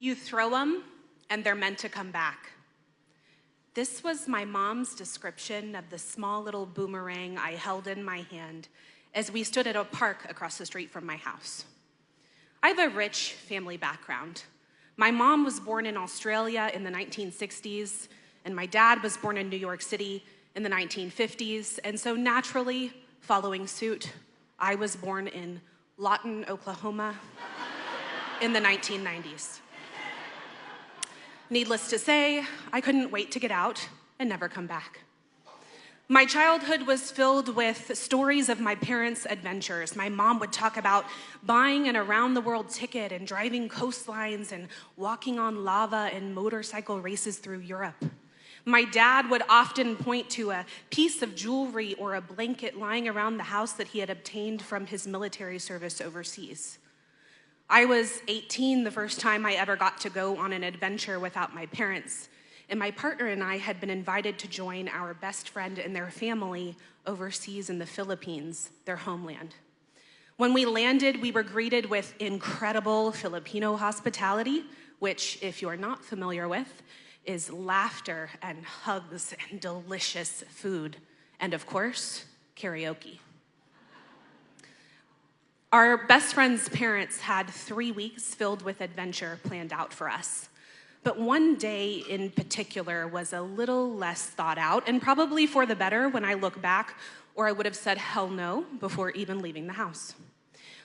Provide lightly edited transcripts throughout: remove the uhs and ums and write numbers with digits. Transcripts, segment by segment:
You throw them, and they're meant to come back. This was my mom's description of the small little boomerang I held in my hand as we stood at a park across the street from my house. I have a rich family background. My mom was born in Australia in the 1960s, and my dad was born in New York City in the 1950s, and so naturally, following suit, I was born in Lawton, Oklahoma in the 1990s. Needless to say, I couldn't wait to get out and never come back. My childhood was filled with stories of my parents' adventures. My mom would talk about buying an around-the-world ticket and driving coastlines and walking on lava and motorcycle races through Europe. My dad would often point to a piece of jewelry or a blanket lying around the house that he had obtained from his military service overseas. I was 18 the first time I ever got to go on an adventure without my parents, and my partner and I had been invited to join our best friend and their family overseas in the Philippines, their homeland. When we landed, we were greeted with incredible Filipino hospitality, which, if you're not familiar with, is laughter and hugs and delicious food, and of course, karaoke. Our best friend's parents had 3 weeks filled with adventure planned out for us. But one day in particular was a little less thought out, and probably for the better when I look back, or I would have said hell no before even leaving the house.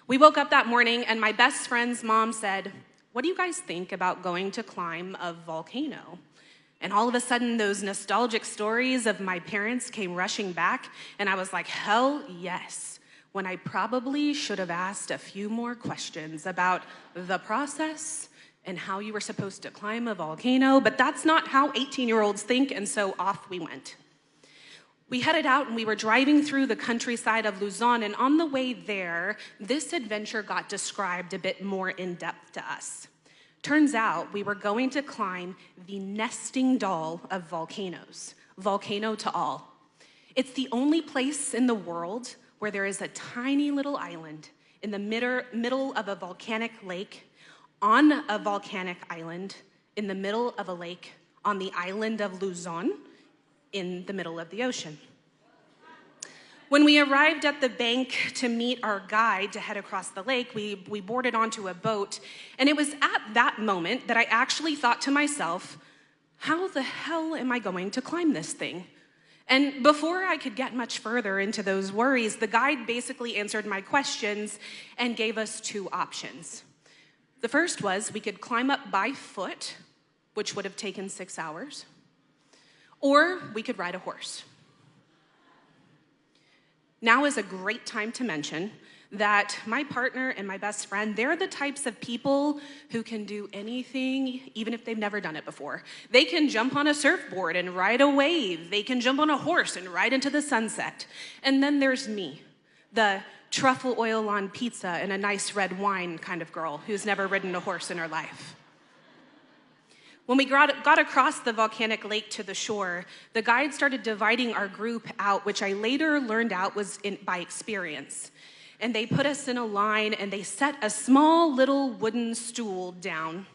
We woke up that morning and my best friend's mom said, "What do you guys think about going to climb a volcano?" And all of a sudden, those nostalgic stories of my parents came rushing back, and I was like, hell yes, when I probably should have asked a few more questions about the process and how you were supposed to climb a volcano, but that's not how 18-year-olds think, and so off we went. We headed out and we were driving through the countryside of Luzon, and on the way there, this adventure got described a bit more in depth to us. Turns out we were going to climb the nesting doll of volcanoes, Volcano Taal. It's the only place in the world where there is a tiny little island in the middle of a volcanic lake, on a volcanic island, in the middle of a lake, on the island of Luzon, in the middle of the ocean. When we arrived at the bank to meet our guide to head across the lake, we boarded onto a boat, and it was at that moment that I actually thought to myself, how the hell am I going to climb this thing? And before I could get much further into those worries, the guide basically answered my questions and gave us two options. The first was we could climb up by foot, which would have taken 6 hours, or we could ride a horse. Now is a great time to mention that my partner and my best friend, they're the types of people who can do anything, even if they've never done it before. They can jump on a surfboard and ride a wave. They can jump on a horse and ride into the sunset. And then there's me, the truffle oil on pizza and a nice red wine kind of girl who's never ridden a horse in her life. When we got across the volcanic lake to the shore, the guide started dividing our group out, which I later learned out was by experience. And they put us in a line and they set a small little wooden stool down.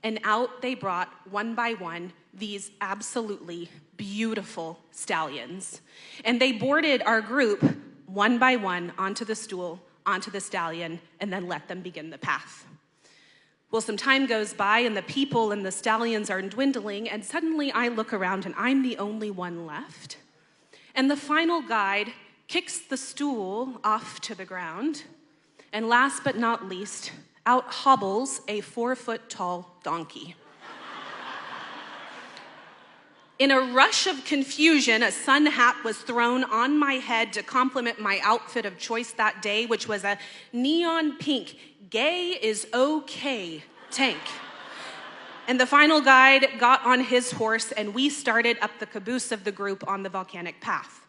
And out they brought, one by one, these absolutely beautiful stallions. And they boarded our group one by one onto the stool, onto the stallion, and then let them begin the path. Well, some time goes by and the people and the stallions are dwindling, and suddenly I look around and I'm the only one left. And the final guide kicks the stool off to the ground, and last but not least, out hobbles a 4-foot-tall donkey. In a rush of confusion, a sun hat was thrown on my head to complement my outfit of choice that day, which was a neon pink, gay is okay tank. And the final guide got on his horse and we started up the caboose of the group on the volcanic path.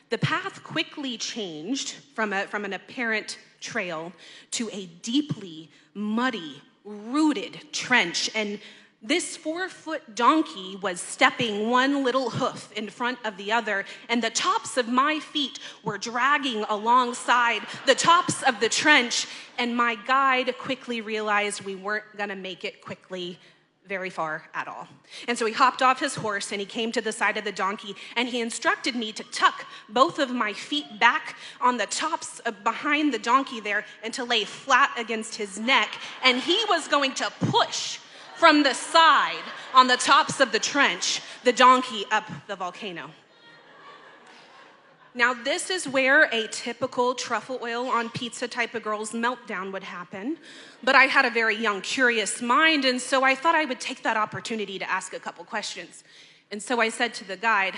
The path quickly changed from an apparent trail to a deeply muddy, rooted trench, and This 4-foot donkey was stepping one little hoof in front of the other, and the tops of my feet were dragging alongside the tops of the trench, and my guide quickly realized we weren't gonna make it quickly very far at all. And so he hopped off his horse and he came to the side of the donkey and he instructed me to tuck both of my feet back on the tops of behind the donkey there and to lay flat against his neck, and he was going to push from the side on the tops of the trench, the donkey up the volcano. Now, this is where a typical truffle oil on pizza type of girl's meltdown would happen, but I had a very young, curious mind, and so I thought I would take that opportunity to ask a couple questions. And so I said to the guide,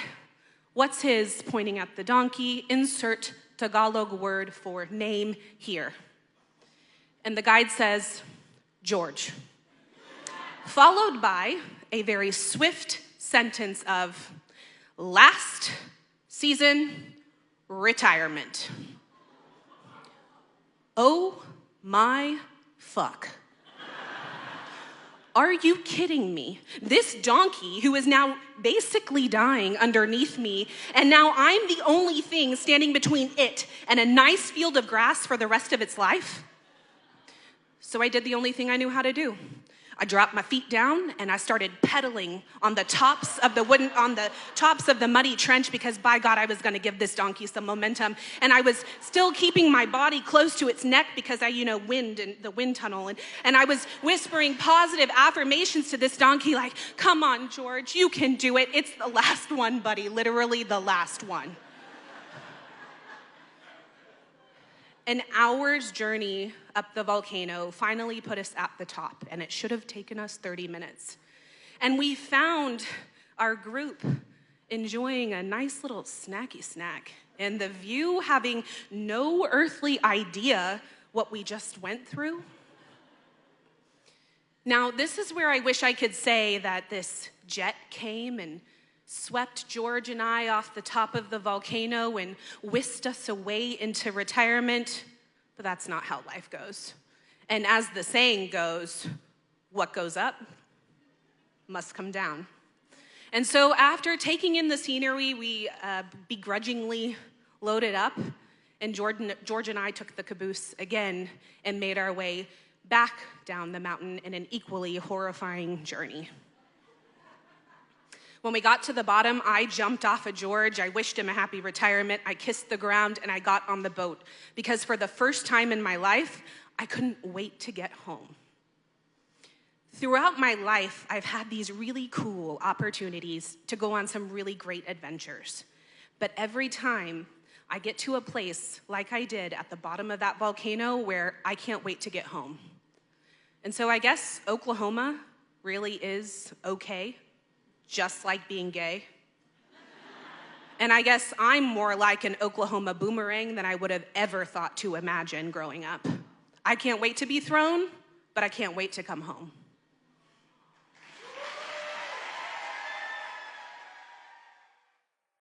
"What's his," pointing at the donkey, "insert Tagalog word for name here?" And the guide says, "George," followed by a very swift sentence of, "last season retirement." Oh my fuck. Are you kidding me? This donkey, who is now basically dying underneath me, and now I'm the only thing standing between it and a nice field of grass for the rest of its life? So I did the only thing I knew how to do. I dropped my feet down and I started pedaling on the tops of the muddy trench, because by God, I was gonna give this donkey some momentum. And I was still keeping my body close to its neck because wind and the wind tunnel. And I was whispering positive affirmations to this donkey like, "Come on, George, you can do it. It's the last one, buddy, literally the last one." An hour's journey up the volcano finally put us at the top, and it should have taken us 30 minutes. And we found our group enjoying a nice little snacky snack, and the view having no earthly idea what we just went through. Now, this is where I wish I could say that this jet came and swept George and I off the top of the volcano and whisked us away into retirement, but that's not how life goes. And as the saying goes, what goes up must come down. And so after taking in the scenery, we begrudgingly loaded up, and George and I took the caboose again and made our way back down the mountain in an equally horrifying journey. When we got to the bottom, I jumped off of George, I wished him a happy retirement, I kissed the ground, and I got on the boat, because for the first time in my life, I couldn't wait to get home. Throughout my life, I've had these really cool opportunities to go on some really great adventures. But every time I get to a place like I did at the bottom of that volcano where I can't wait to get home. And so I guess Oklahoma really is okay, just like being gay. And I guess I'm more like an Oklahoma boomerang than I would have ever thought to imagine growing up. I can't wait to be thrown, but I can't wait to come home.